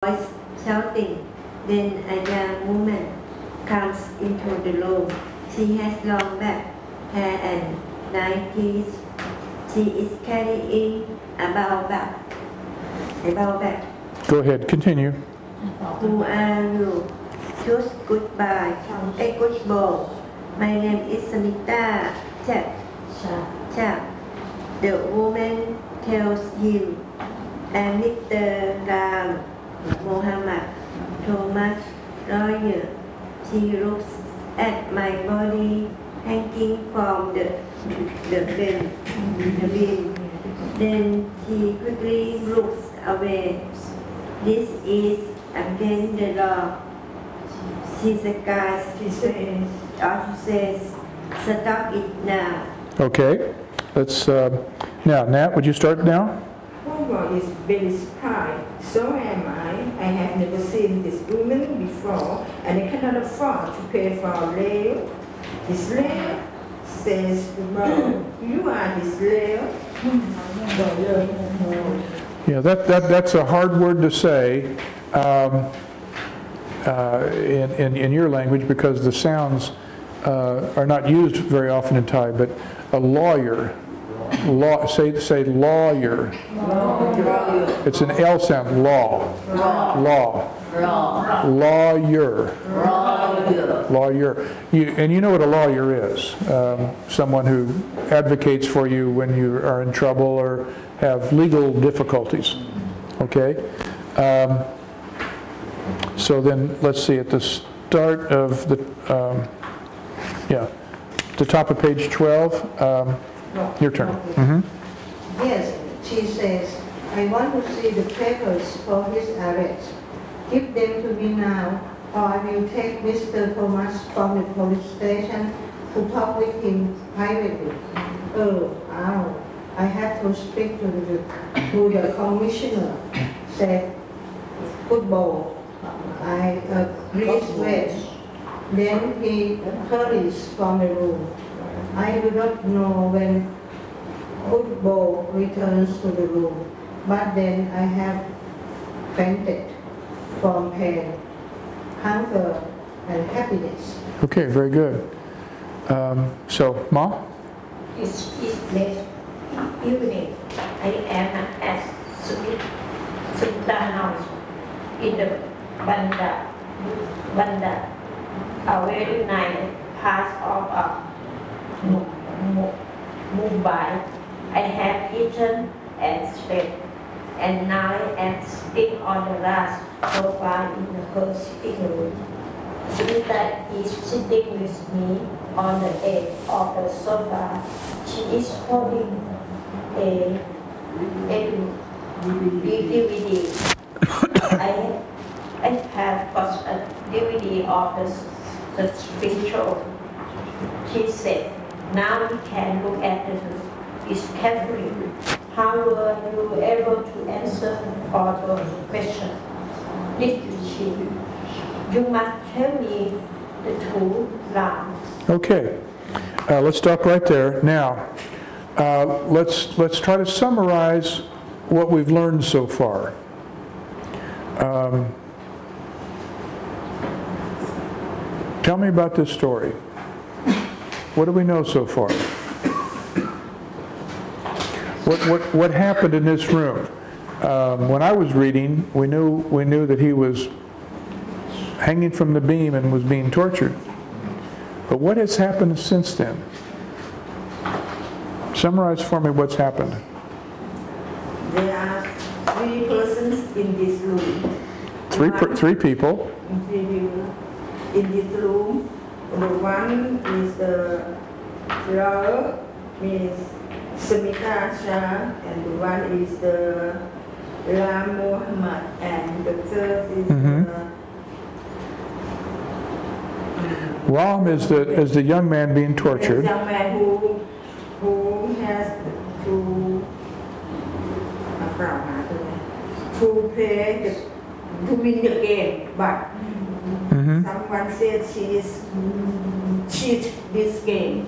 voice shouting. Then a young woman comes into the room. She has long black hair and 90s. She is carrying a bowl bag. Go ahead, continue. Who are you? Choose goodbye. A good boy. My name is Samita Chap. The woman tells him, I'm Mr. Ram Mohammed Thomas lawyer. She looks at my body hanging from the bin. Then she quickly looks away. This is against the law. She says, stop it now. Okay, let's, now, Nat, would you start now? Woman is very surprised. So am I. I have never seen this woman before, and I cannot afford to pay for a rail. This rail says, well, you are this rail. Yeah, that's a hard word to say in your language because the sounds are not used very often in Thai, but a lawyer. Say lawyer. It's an L sound. Law. Lawyer. And you know what a lawyer is. Someone who advocates for you when you are in trouble or have legal difficulties. Okay? So then let's see, at the start of the, the top of page 12, your turn. Yes, she says, I want to see the papers for his arrest. Give them to me now, or I will take Mr. Thomas from the police station to talk with him privately. I have to speak to the commissioner, said football. Please wait. Then he hurries from the room. I do not know when football returns to the room, but then I have fainted from pain, hunger, and happiness. Okay, very good. So, Ma? It's late evening. I am at Sutta house in the Banda, a very nice part of Mumbai. I have eaten and slept, and now I am sitting on the last sofa in her sitting room. Sunita is sitting with me on the edge of the sofa. She is holding a DVD. I have got a DVD of the spiritual. She said, now we can look at this carefully. How were you able to answer all those questions? You must tell me the truth, Ram. Okay, let's stop right there. Now, let's try to summarize what we've learned so far. Tell me about this story. What do we know so far? What happened in this room? When I was reading, we knew that he was hanging from the beam and was being tortured. But what has happened since then? Summarize for me what's happened. There are 3 persons in this room. Three people. In this room. The one is the lawyer, Miss Samita Shah, and the one is the Ram Mohammed, and the third is Ram is the young man being tortured. The young man who has to play to win the game, but someone said she is cheat this game.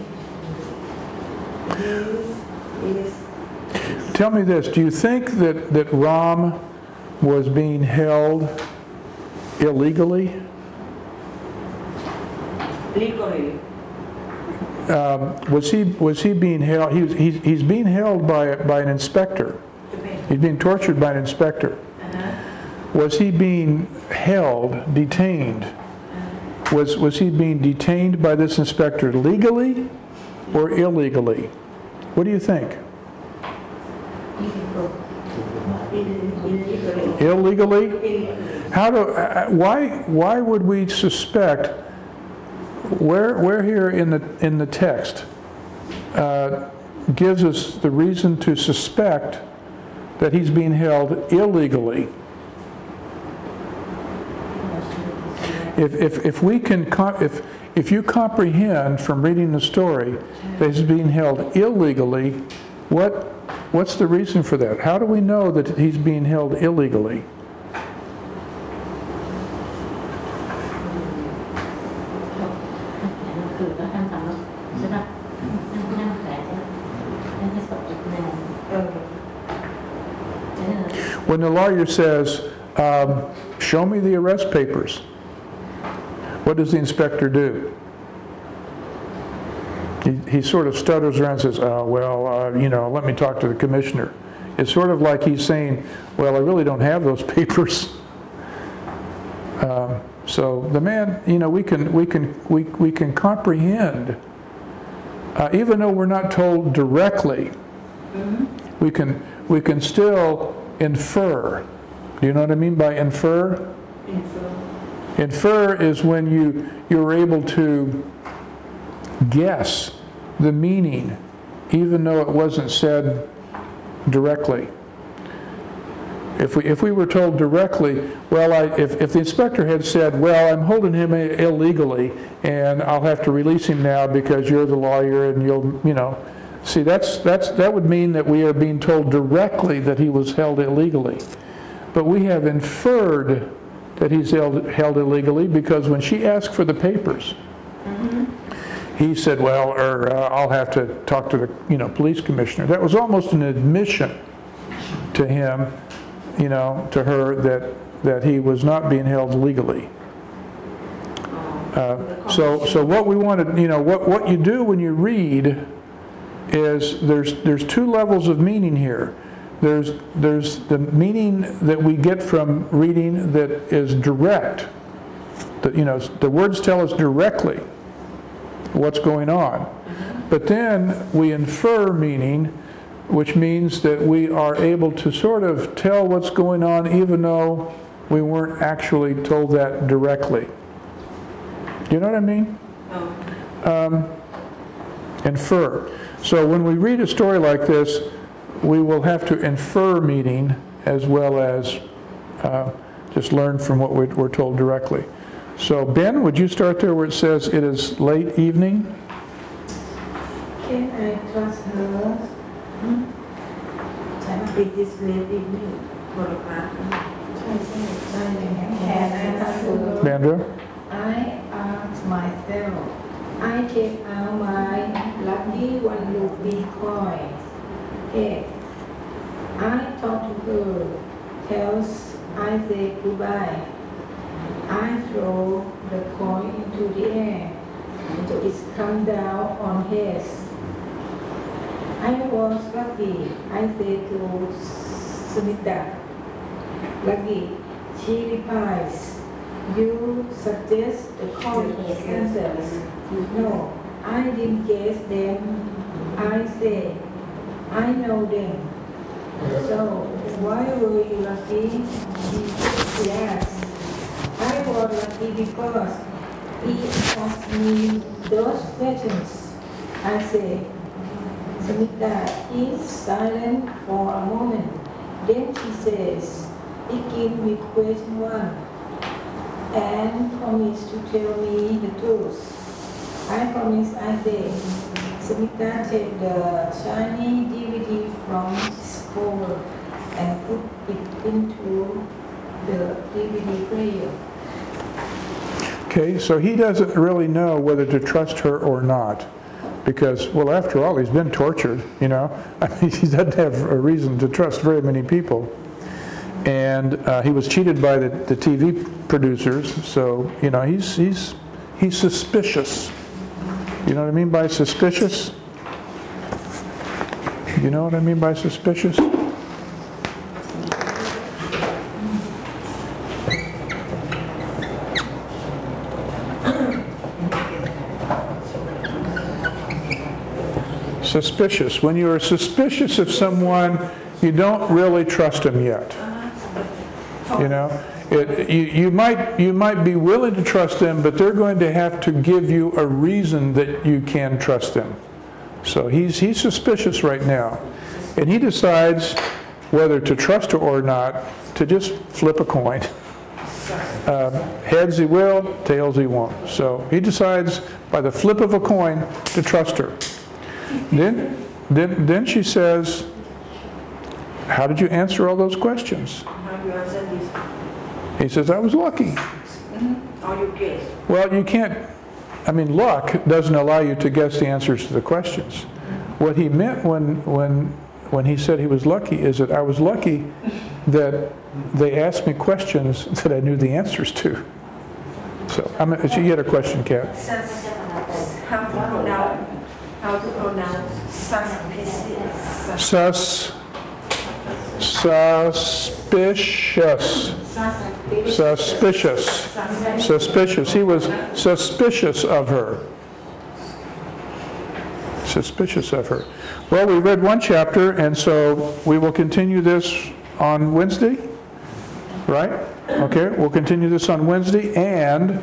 Tell me this: do you think that Ram was being held illegally? Legally. Was he being held? He's being held by an inspector. He's being tortured by an inspector. Was he being held, detained? Was he being detained by this inspector legally or illegally? What do you think? Illegally? How do? Why would we suspect? Where here in the text gives us the reason to suspect that he's being held illegally? If you comprehend from reading the story that he's being held illegally, what's the reason for that? How do we know that he's being held illegally? When the lawyer says, show me the arrest papers, what does the inspector do? He sort of stutters around and says, let me talk to the commissioner. It's sort of like he's saying, well, I really don't have those papers. So the man, we can comprehend, even though we're not told directly, we can still infer. Do you know what I mean by infer? Infer is when you're able to guess the meaning, even though it wasn't said directly. If we were told directly, well, if the inspector had said, well, I'm holding him illegally, and I'll have to release him now because you're the lawyer, and you'll, see, that would mean that we are being told directly that he was held illegally. But we have inferred that he's held illegally because when she asked for the papers, he said, well, I'll have to talk to the police commissioner. That was almost an admission to him, to her, that he was not being held legally. So what we want to, what you do when you read is there's two levels of meaning here. There's the meaning that we get from reading that is direct. The words tell us directly what's going on. But then we infer meaning, which means that we are able to sort of tell what's going on even though we weren't actually told that directly. Do you know what I mean? Infer. So when we read a story like this, we will have to infer meaning as well as just learn from what we're told directly. So Ben, would you start there where it says it is late evening? Can I trust her? It is late evening. Bandra? I asked myself, I take out my lucky 1 rupee coin. Hey, I talk to her, tells I say goodbye. I throw the coin into the air, so it comes down on his. I was lucky, I say to Sunita. Lucky, she replies, you suggest the coin answers. No, I didn't guess them. I say, I know them. So, why were you lucky? She asked. I was lucky because he asked me those questions. I say, Samita is silent for a moment. Then she says, begin with question 1 and promise to tell me the truth. I promise, I say, Samita take the shiny DVD from his cover and put it into the DVD player. Okay, so he doesn't really know whether to trust her or not. Because, well, after all, he's been tortured, I mean, he doesn't have a reason to trust very many people. And he was cheated by the TV producers, so, you know, he's suspicious. You know what I mean by suspicious? You know what I mean by suspicious? Suspicious. When you are suspicious of someone, you don't really trust them yet. You know, you might be willing to trust them, but they're going to have to give you a reason that you can trust them. So he's suspicious right now, and he decides whether to trust her or not to just flip a coin. Heads he will, tails he won't. So he decides by the flip of a coin to trust her. Then she says, "How did you answer all those questions?" How do you answer this? He says, "I was lucky." Or you guess? Well, you can't, I mean, luck doesn't allow you to guess the answers to the questions. What he meant when he said he was lucky is that I was lucky that they asked me questions that I knew the answers to. So, you had a question, Kat. How to pronounce Suspicious. Suspicious. He was suspicious of her. Suspicious of her. Well, we read one chapter, and so we will continue this on Wednesday, right? Okay, we'll continue this on Wednesday, and